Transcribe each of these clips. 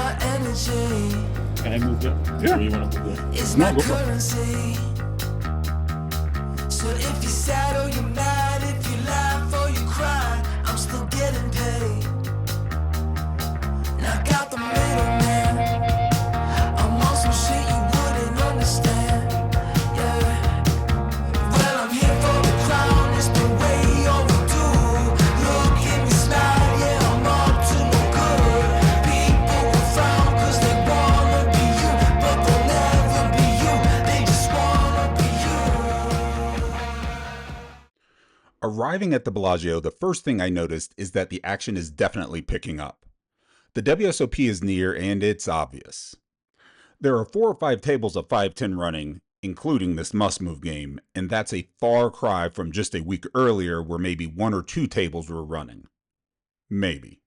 my energy. Can I move it? Yeah. Or you want to move it? It's No, my go for it. currency. So if you're sad or you're mad, if you laugh or you cry, I'm still getting paid. Knock out the middleman. I'm on some shit you wouldn't understand. Yeah. Well, I'm here for the crown. It's been way overdue. Look at me smile. Yeah, I'm up to no good. People will frown 'cause they wanna be you, but they'll never be you. They just wanna be you. Arriving at the Bellagio, the first thing I noticed is that the action is definitely picking up. The WSOP is near and it's obvious. There are 4 or 5 tables of 5-10 running, including this must-move game, and that's a far cry from just a week earlier where maybe 1 or 2 tables were running. Maybe.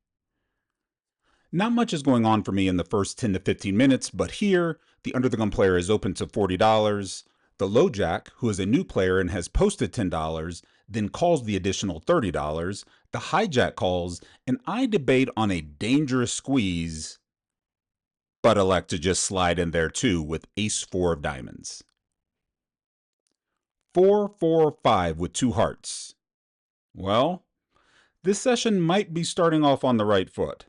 Not much is going on for me in the first 10 to 15 minutes, but here, the under-the-gun player is open to $40. The low jack, who is a new player and has posted $10, then calls the additional $30. The hijack calls, and I debate on a dangerous squeeze, but elect to just slide in there too with ace-4 of diamonds. 4-4-5 with 2 hearts. Well, this session might be starting off on the right foot.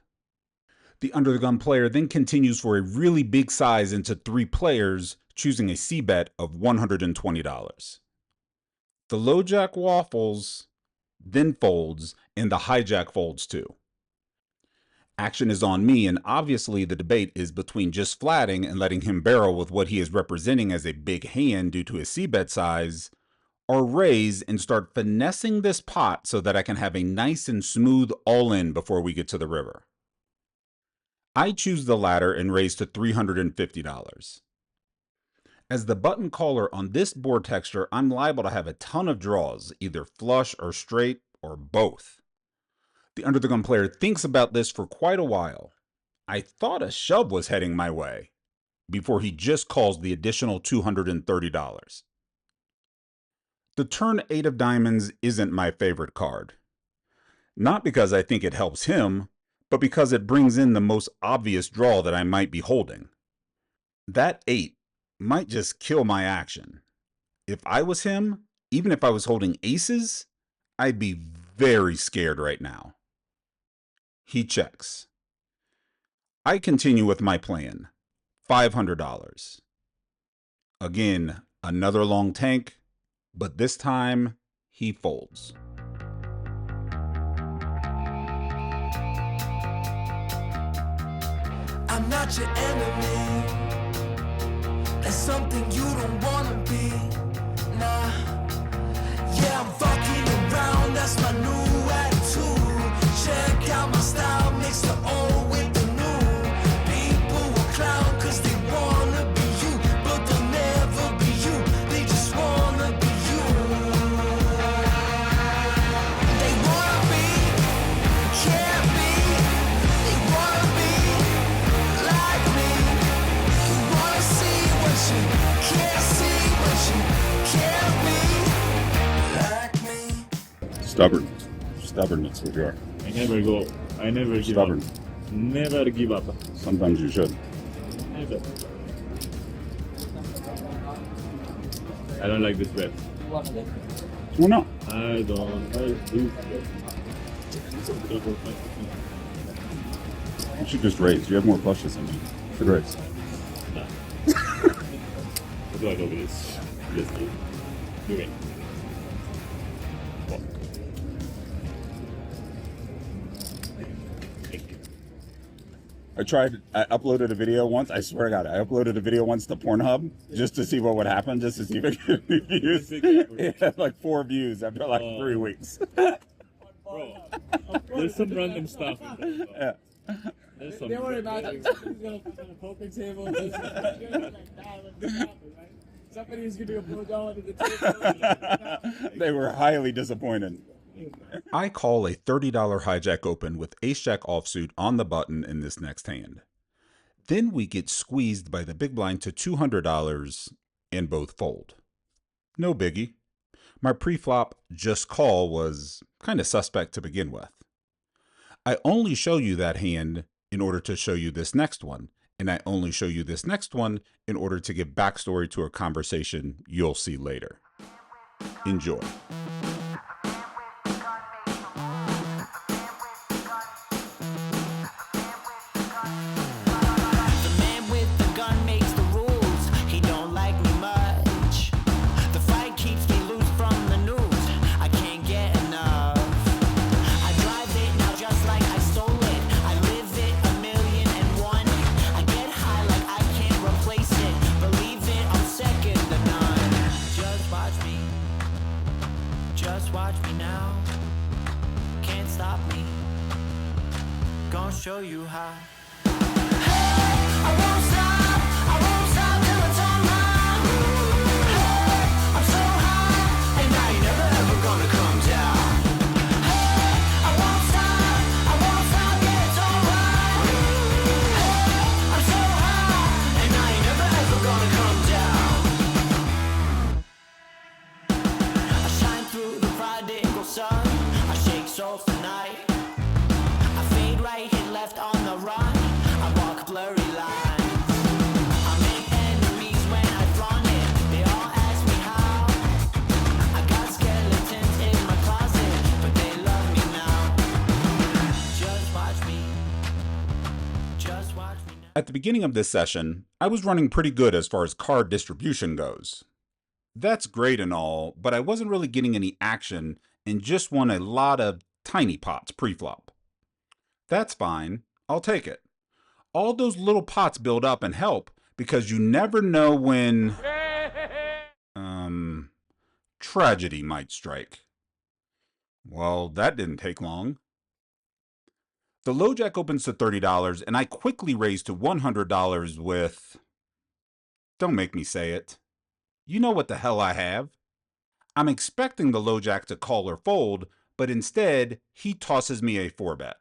The under-the-gun player then continues for a really big size into 3 players, choosing a c-bet of $120. The low jack waffles, then folds, and the hijack folds too. Action is on me, and obviously the debate is between just flatting and letting him barrel with what he is representing as a big hand due to his c-bet size, or raise and start finessing this pot so that I can have a nice and smooth all-in before we get to the river. I choose the latter and raise to $350. As the button caller on this board texture, I'm liable to have a ton of draws, either flush or straight or both. The under-the-gun player thinks about this for quite a while. I thought a shove was heading my way, before he just calls the additional $230. The turn 8 of diamonds isn't my favorite card. Not because I think it helps him, but because it brings in the most obvious draw that I might be holding. That 8 might just kill my action. If I was him, even if I was holding aces, I'd be very scared right now. He checks. I continue with my plan. $500. Again, another long tank, but this time he folds. I'm not your enemy. That's something you don't wanna be. Nah. Yeah, I'm fucking around. That's my new attitude. Check out my style. Mix the old with the new. People will clown 'cause they wanna be you, but they'll never be you. They just wanna be you. They wanna be, can't be. They wanna be like me. You wanna see what you can't see, what you can't be like me. Stubborn. Stubbornness with your I never go. I never give stubborn. up. Never give up. Sometimes you should. Never. I don't like this bet. Well, no. I don't like this You should just raise. You have more flushes than me. You should raise. bet. What do I go with this? Yes, do it. What? Thank you. I uploaded a video once. I swear to God, I uploaded a video once to Pornhub just to see what would happen, just to see if it could be views. It had like 4 views after like 3 weeks. Bro, there's some random stuff in there. Yeah. There's some. They were imagining somebody's gonna come on a poker table. This, right? Somebody's gonna do a blowjob under the table. They were highly disappointed. I call a $30 hijack open with ace-jack offsuit on the button in this next hand. Then we get squeezed by the big blind to $200 and both fold. No biggie. My pre-flop just call was kind of suspect to begin with. I only show you that hand in order to show you this next one, and I only show you this next one in order to give backstory to a conversation you'll see later. Enjoy. Show you how. I won't stop till it's on my roof. I'm so high, and I ain't never ever gonna come down. I won't stop, yeah, it's alright. I'm so high, and I ain't never ever gonna come down. I shine through the prodigal sun. I shake souls tonight. Right, hit left on the run. I walk blurry lines. I make enemies when I flaunt it. They all ask me how. I got skeletons in my closet, but they love me now. Just watch me. Just watch me now. At the beginning of this session, I was running pretty good as far as card distribution goes. That's great and all, but I wasn't really getting any action and just won a lot of tiny pots pre-flop. That's fine, I'll take it. All those little pots build up and help because you never know when, tragedy might strike. Well, that didn't take long. The low jack opens to $30 and I quickly raise to $100 with, don't make me say it. You know what the hell I have. I'm expecting the low jack to call or fold, but instead he tosses me a 4-bet.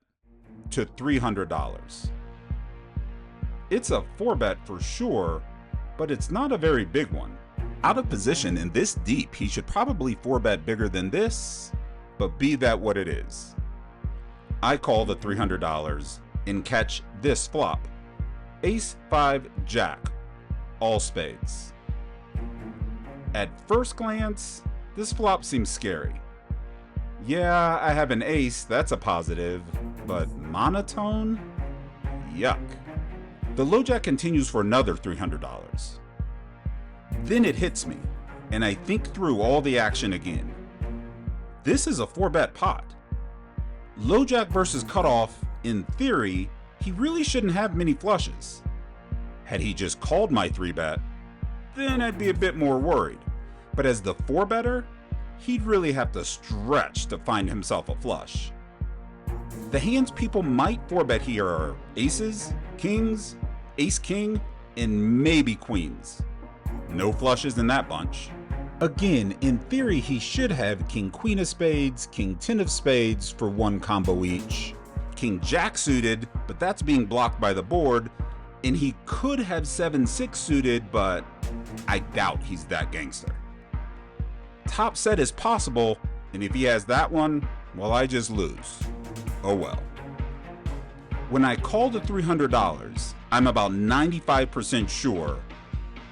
To $300. It's a 4-bet for sure, but it's not a very big one. Out of position and this deep, he should probably 4-bet bigger than this, but be that what it is. I call the $300 and catch this flop. Ace 5 Jack, all spades. At first glance, this flop seems scary. Yeah, I have an ace, that's a positive, but monotone? Yuck. The low jack continues for another $300. Then it hits me, and I think through all the action again. This is a 4-bet pot. Low jack versus cutoff, in theory, he really shouldn't have many flushes. Had he just called my 3-bet, then I'd be a bit more worried. But as the 4-better, he'd really have to stretch to find himself a flush. The hands people might 4-bet here are aces, kings, ace-king, and maybe queens. No flushes in that bunch. Again, in theory he should have king-queen of spades, king-10 of spades for one combo each, king-jack suited, but that's being blocked by the board, and he could have 7-6 suited, but I doubt he's that gangster. Top set is possible, and if he has that one, well, I just lose. Oh well. When I call the $300, I'm about 95% sure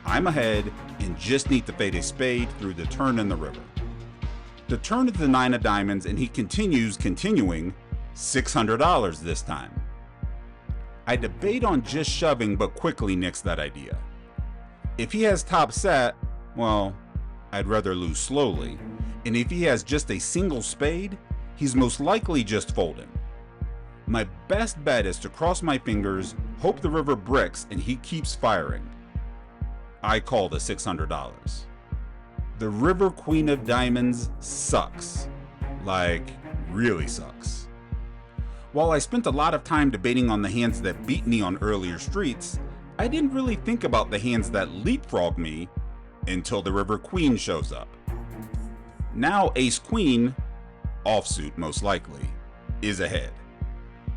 I'm ahead and just need to fade a spade through the turn in the river. The turn is the 9 of diamonds and he continuing $600 this time. I debate on just shoving but quickly nix that idea. If he has top set, well, I'd rather lose slowly, and if he has just a single spade, he's most likely just folding. My best bet is to cross my fingers, hope the river bricks, and he keeps firing. I call the $600. The river queen of diamonds sucks. Like, really sucks. While I spent a lot of time debating on the hands that beat me on earlier streets, I didn't really think about the hands that leapfrog me until the river queen shows up. Now ace queen, offsuit most likely, is ahead.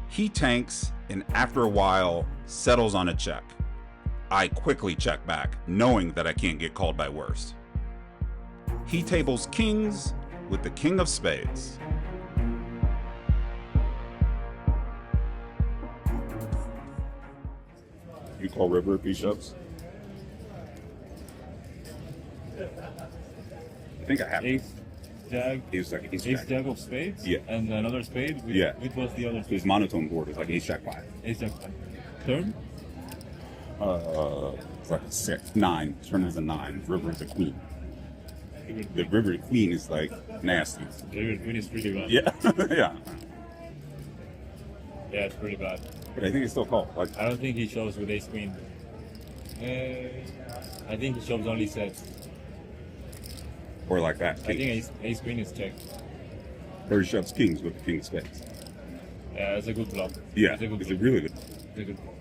He tanks and after a while settles on a check. I quickly check back, knowing that I can't get called by worse. He tables kings with the king of spades. You call river if he shoves? I think I have. Ace, Jack, Ace jack, ace Ace jack. Jack of spades. Yeah. And another spade. Yeah. Which was the other spade? His monotone board is like ace jack 5. Ace Jack. Turn. It's like a 6, 9. Turn is a 9. River is a queen. The river to queen is like nasty. River Queen is pretty bad. Yeah, yeah. Yeah, it's pretty bad. But I think it's still called. Like, I don't think he shows with Ace Queen. I think he shows only sets. or like that. I think Ace Queen is checked. Or he shoves kings with the king of spades. Yeah, it's a good bluff. Yeah, It's a good it's bluff. a really good. It's a good bluff.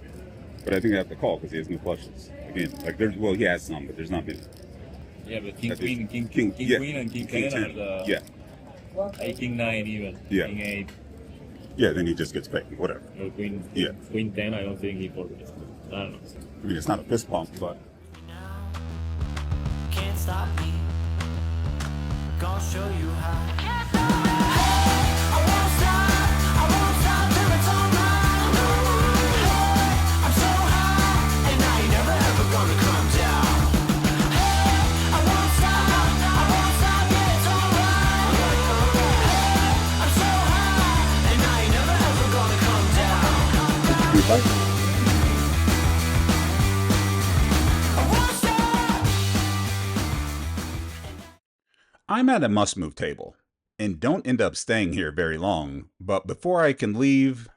But I think I have to call because he has no flushes. Again, like there's, well, he has some, but there's not many. Yeah, but King That is- Queen, King yeah, Queen and King King 10 are the Yeah, King 9 even. Yeah. King 8. yeah. Then he just gets paid. Whatever. Or Queen. Yeah. Queen 10. I don't think he folds. I don't know. I mean, it's not a fist bump, but Can't stop me. Gonna show you how. I won't stop till it's all mine. I'm so high, and I ain't never ever gonna come down. I won't stop, yeah, it's alright. I'm so high, and I ain't never ever gonna come down. it's like, I won't stop. I'm at a must move table and don't end up staying here very long, but before I can leave,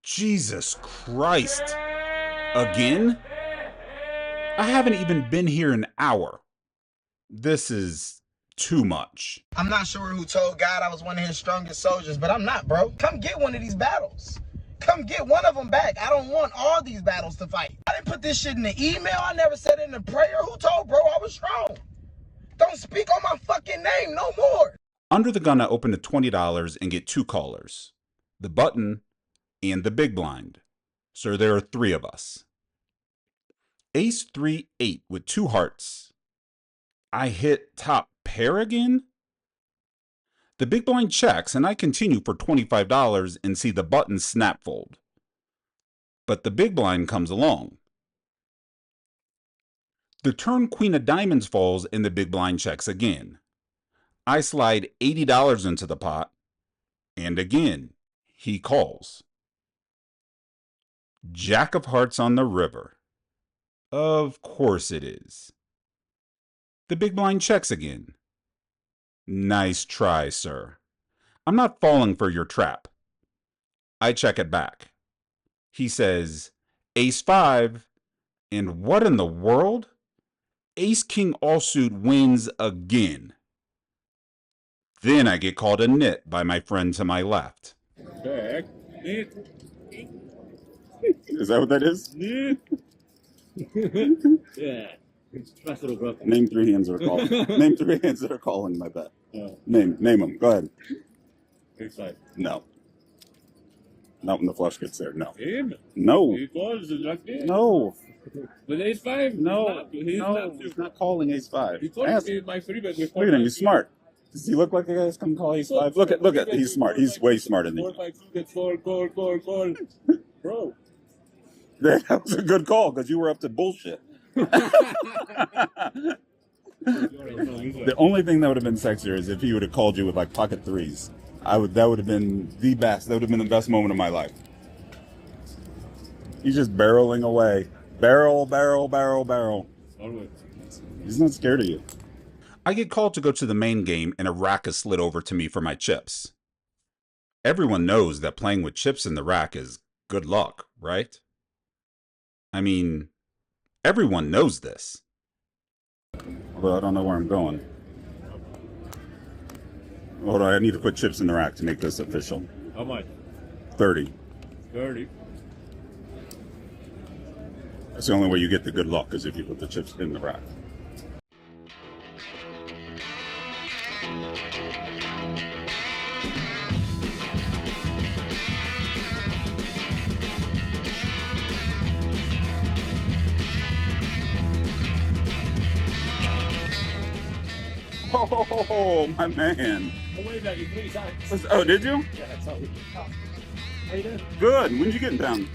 Jesus Christ. Again? I haven't even been here an hour. This is too much. I'm not sure who told God I was one of his strongest soldiers, but I'm not, bro. Come get one of these battles. Come get one of them back. I don't want all these battles to fight. I didn't put this shit in the email. I never said it in the prayer. Who told bro I was strong? Don't speak on my fucking name no more. Under the gun, I open at $20 and get 2 callers. The button and the big blind. So there are 3 of us. Ace 3-8 with 2 hearts. I hit top pair again? The big blind checks and I continue for $25 and see the button snap fold. But the big blind comes along. The turn queen of diamonds falls and the big blind checks again. I slide $80 into the pot, and again, he calls. Jack of hearts on the river. Of course it is. The big blind checks again. Nice try, sir. I'm not falling for your trap. I check it back. He says, Ace 5, and what in the world? Ace King offsuit wins again. Then I get called a nit by my friend to my left. Back. Nit. is that what that is? Nit. Yeah. Nice little brother. Name 3 hands that are calling. Name 3 hands that are calling my bet. Oh, Name them. Go ahead. Ace 5. No. Not when the flush gets there. No. Him? No. He calls the luck in. No. With Ace 5? No. He's No. not. He's not calling Ace 5. He told Ask me my 3-bet with Look at him. He's smart. Does he look like a guy that's come call Ace 5? Look at. He's smart. He's way smarter than you. 4-5, call. Bro. That was a good call because you were up to bullshit. The only thing that would have been sexier is if he would have called you with like pocket 3s. That would have been the best. That would have been the best moment of my life. He's just barreling away. Barrel. Always. He's not scared of you. I get called to go to the main game and a rack is slid over to me for my chips. Everyone knows that playing with chips in the rack is good luck, right? I mean, everyone knows this. Although I don't know where I'm going. Hold on, I need to put chips in the rack to make this official. How much? 30. 30. That's the only way you get the good luck is if you put the chips in the rack. Oh, my man. I waited at you 3 times. Oh, did you? Yeah, that's how you. How you doing? Good. When did you get in town?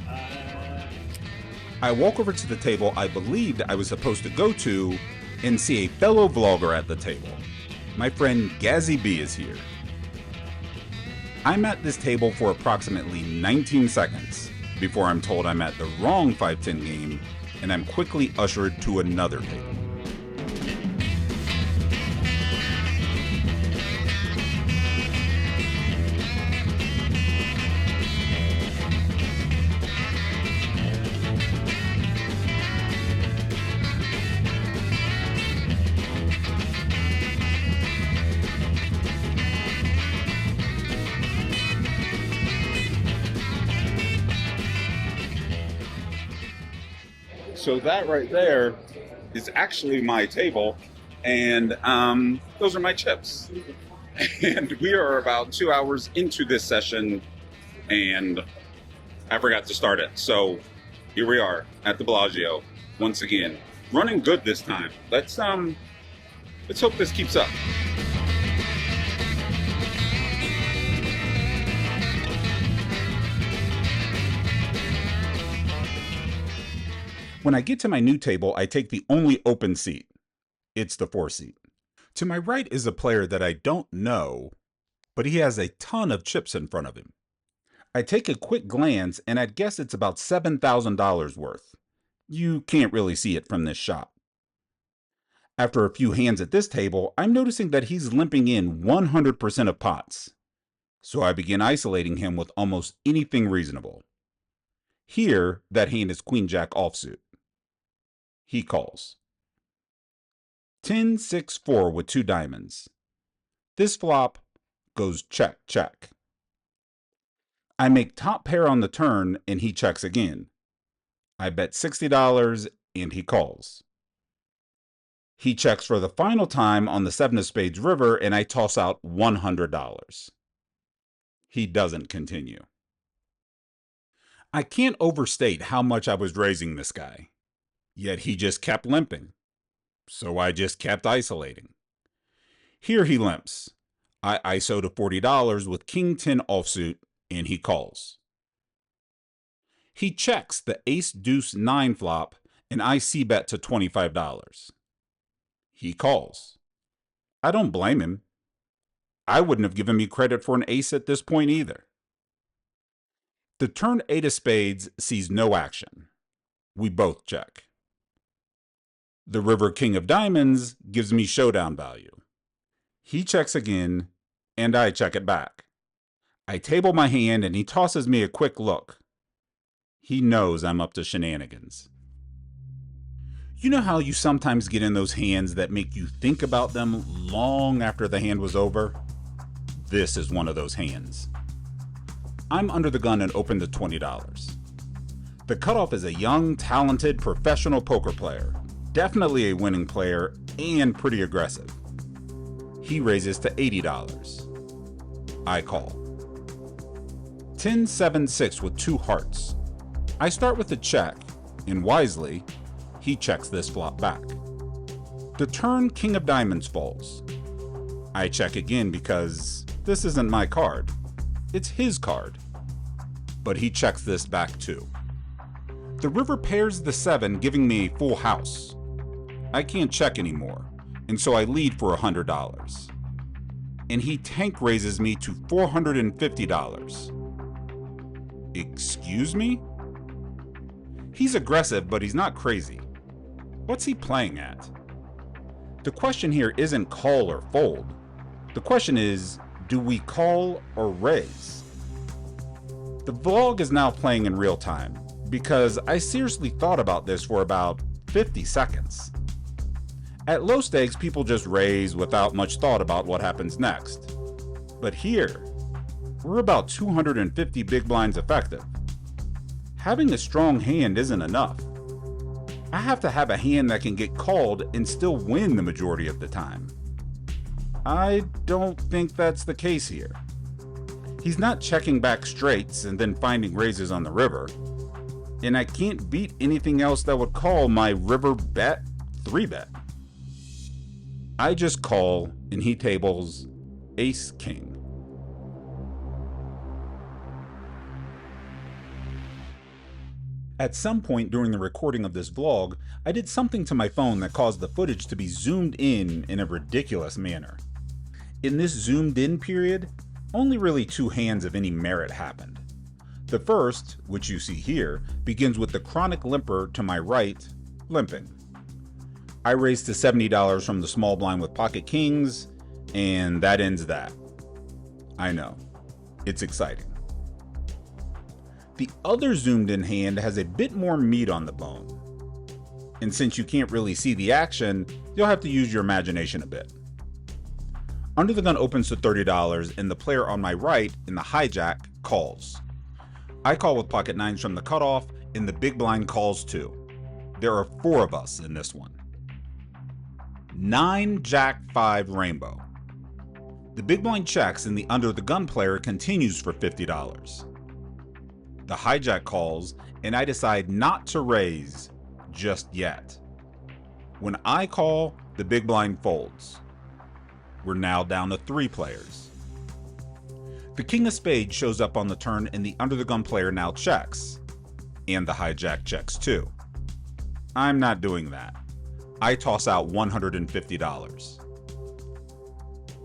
I walk over to the table I believed I was supposed to go to and see a fellow vlogger at the table. My friend Gazzy B is here. I'm at this table for approximately 19 seconds before I'm told I'm at the wrong 5-10 game and I'm quickly ushered to another table. So that right there is actually my table, and those are my chips. And we are about 2 hours into this session, and I forgot to start it. So here we are at the Bellagio once again, running good this time. Let's hope this keeps up. When I get to my new table, I take the only open seat. It's the 4 seat. To my right is a player that I don't know, but he has a ton of chips in front of him. I take a quick glance and I'd guess it's about $7,000 worth. You can't really see it from this shot. After a few hands at this table, I'm noticing that he's limping in 100% of pots. So I begin isolating him with almost anything reasonable. Here, that hand is Queen Jack offsuit. He calls. 10-6-4 with 2 diamonds. This flop goes check, check. I make top pair on the turn and he checks again. I bet $60 and he calls. He checks for the final time on the 7 of spades river and I toss out $100. He doesn't continue. I can't overstate how much I was raising this guy. Yet he just kept limping. So I just kept isolating. Here he limps. I ISO to $40 with King 10 offsuit and he calls. He checks the Ace Deuce 9 flop and I c-bet to $25. He calls. I don't blame him. I wouldn't have given me credit for an ace at this point either. The turn 8 of spades sees no action. We both check. The river King of Diamonds gives me showdown value. He checks again, and I check it back. I table my hand and he tosses me a quick look. He knows I'm up to shenanigans. You know how you sometimes get in those hands that make you think about them long after the hand was over? This is one of those hands. I'm under the gun and open to $20. The cutoff is a young, talented, professional poker player. Definitely a winning player and pretty aggressive. He raises to $80. I call. 10-7-6 with 2 hearts. I start with a check, and wisely, he checks this flop back. The turn King of Diamonds falls. I check again because this isn't my card. It's his card. But he checks this back too. The river pairs the 7, giving me a full house. I can't check anymore, and so I lead for $100. And he tank raises me to $450. Excuse me? He's aggressive, but he's not crazy. What's he playing at? The question here isn't call or fold. The question is, do we call or raise? The vlog is now playing in real time because I seriously thought about this for about 50 seconds. At low stakes, people just raise without much thought about what happens next. But here, we're about 250 big blinds effective. Having a strong hand isn't enough. I have to have a hand that can get called and still win the majority of the time. I don't think that's the case here. He's not checking back straights and then finding raises on the river. And I can't beat anything else that would call my river bet 3-bet. I just call and he tables Ace King. At some point during the recording of this vlog, I did something to my phone that caused the footage to be zoomed in a ridiculous manner. In this zoomed in period, only really 2 hands of any merit happened. The first, which you see here, begins with the chronic limper to my right, limping. I raised to $70 from the small blind with pocket kings, and that ends that. I know, it's exciting. The other zoomed in hand has a bit more meat on the bone. And since you can't really see the action, you'll have to use your imagination a bit. Under the gun opens to $30 and the player on my right in the hijack calls. I call with pocket nines from the cutoff and the big blind calls too. There are 4 of us in this one. 9 Jack 5 rainbow. The big blind checks and the under the gun player continues for $50. The hijack calls, and I decide not to raise just yet. When I call, the big blind folds. We're now down to 3 players. The king of spades shows up on the turn and the under the gun player now checks. And the hijack checks too. I'm not doing that. I toss out $150.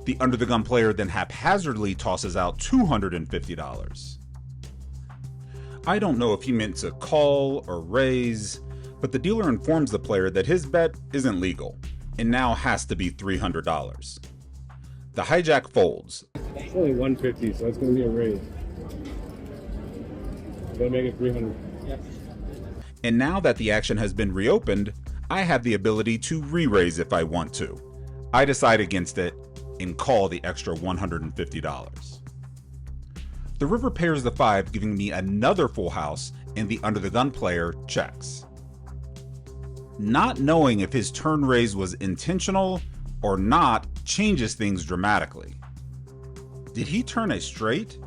The under the gun player then haphazardly tosses out $250. I don't know if he meant to call or raise, but the dealer informs the player that his bet isn't legal and now has to be $300. The hijack folds. It's only 150, so it's going to be a raise. Gonna make it 300. Yep. And now that the action has been reopened, I have the ability to re-raise if I want to. I decide against it and call the extra $150. The river pairs the 5, giving me another full house, and the under the gun player checks. Not knowing if his turn raise was intentional or not changes things dramatically. Did he turn a straight,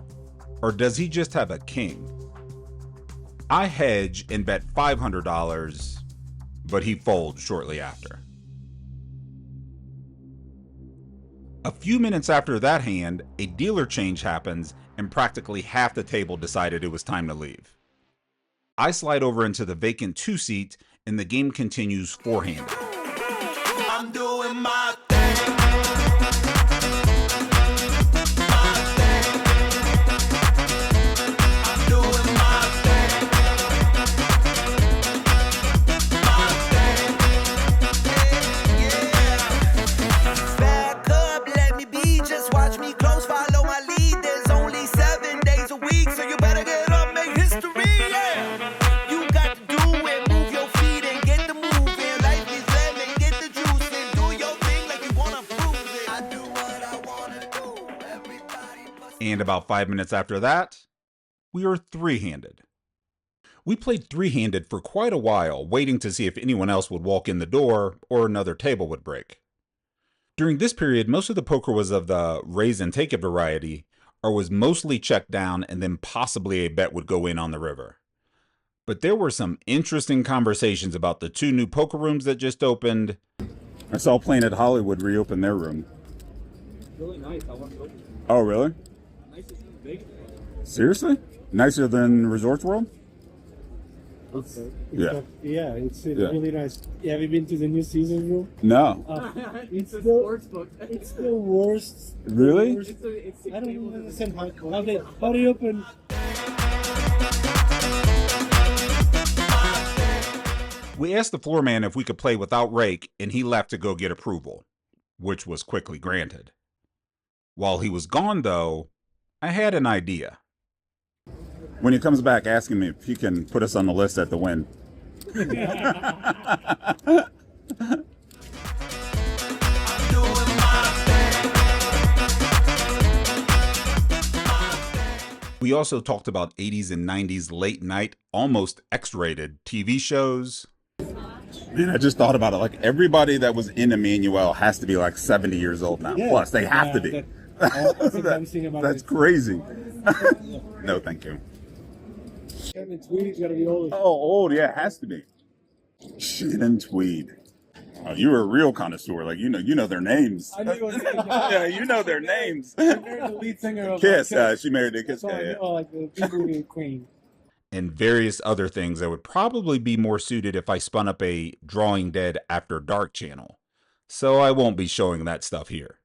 or does he just have a king? I hedge and bet $500, but he folds shortly after. A few minutes after that hand, a dealer change happens and practically half the table decided it was time to leave. I slide over into the vacant 2 seat and the game continues 4-handed. I'm doing my And about 5 minutes after that, we are 3-handed. We played 3-handed for quite a while, waiting to see if anyone else would walk in the door or another table would break. During this period, most of the poker was of the raise and take it variety, or was mostly checked down and then possibly a bet would go in on the river. But there were some interesting conversations about the 2 new poker rooms that just opened. I saw Planet Hollywood reopen their room. Really nice. I want to go. Oh, really? Seriously? Nicer than Resorts World? It's really nice. Have you been to the new season room? No. It's a sports book. It's the worst. Really? I don't even understand how they open. We asked the floor man if we could play without rake, and he left to go get approval, which was quickly granted. While he was gone, though, I had an idea. When he comes back, ask him if he can put us on the list at the win. We also talked about 80s and 90s late night, almost X-rated TV shows. Man, I just thought about it. Like, everybody that was in Emmanuel has to be like 70 years old now. Yeah, plus, they have to be. That's crazy. No, thank you. Tweed's gotta be old. Oh, old, yeah, it has to be. Shit and Tweed. Oh, you're a real connoisseur. Like, you know their names. I knew it was yeah, you know their names. I married the lead singer of Kiss. She married the Kiss so guy. I know, like the movie Queen. and various other things that would probably be more suited if I spun up a Drawing Dead After Dark channel. So I won't be showing that stuff here.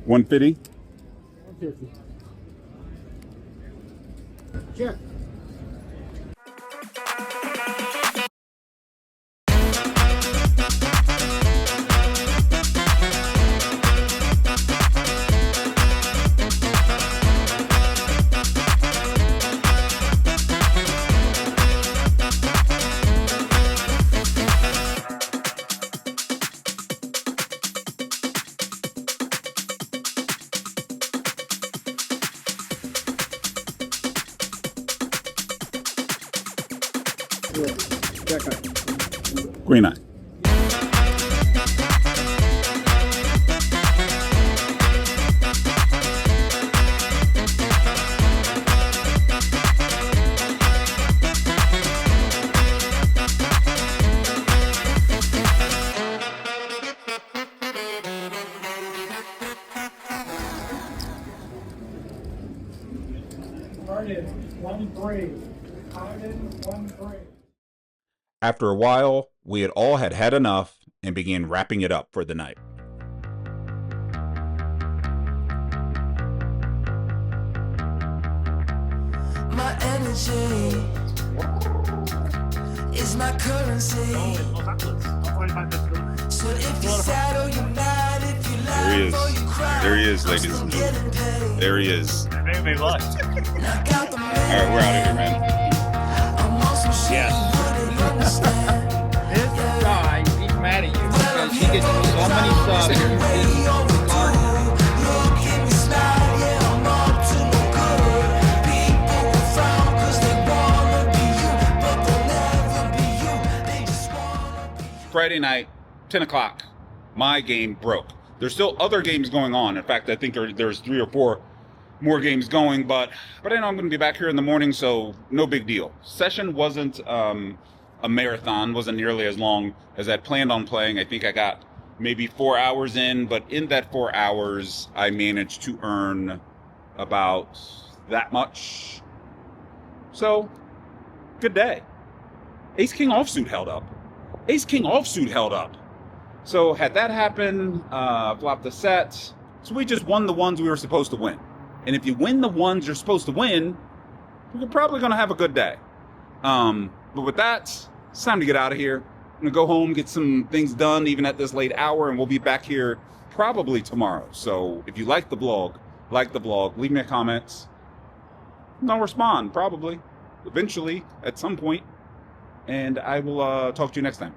$150. 150. Check. Green eye. After a while, we had all had enough and began wrapping it up for the night. My energy is my currency. So if you're sad or you're mad, if you laugh or you cry, There he is, ladies and gentlemen. There he is. All right, we're out of here, man. This guy, he's mad at you because he gets so many subs in his garden. Friday night, 10 o'clock, my game broke. There's still other games going on. In fact, I think there's 3 or 4 more games going, but I know I'm going to be back here in the morning, so no big deal. Session wasn't a marathon, wasn't nearly as long as I'd planned on playing. I think I got maybe 4 hours in, but in that 4 hours, I managed to earn about that much. So, good day. Ace King offsuit held up. Ace King offsuit held up. So had that happen, flopped the set. So we just won the ones we were supposed to win. And if you win the ones you're supposed to win, you're probably going to have a good day. But with that, it's time to get out of here. I'm going to go home, get some things done, even at this late hour, and we'll be back here probably tomorrow. So if you like the vlog, leave me a comment. I'll respond, probably, eventually, at some point. And I will talk to you next time.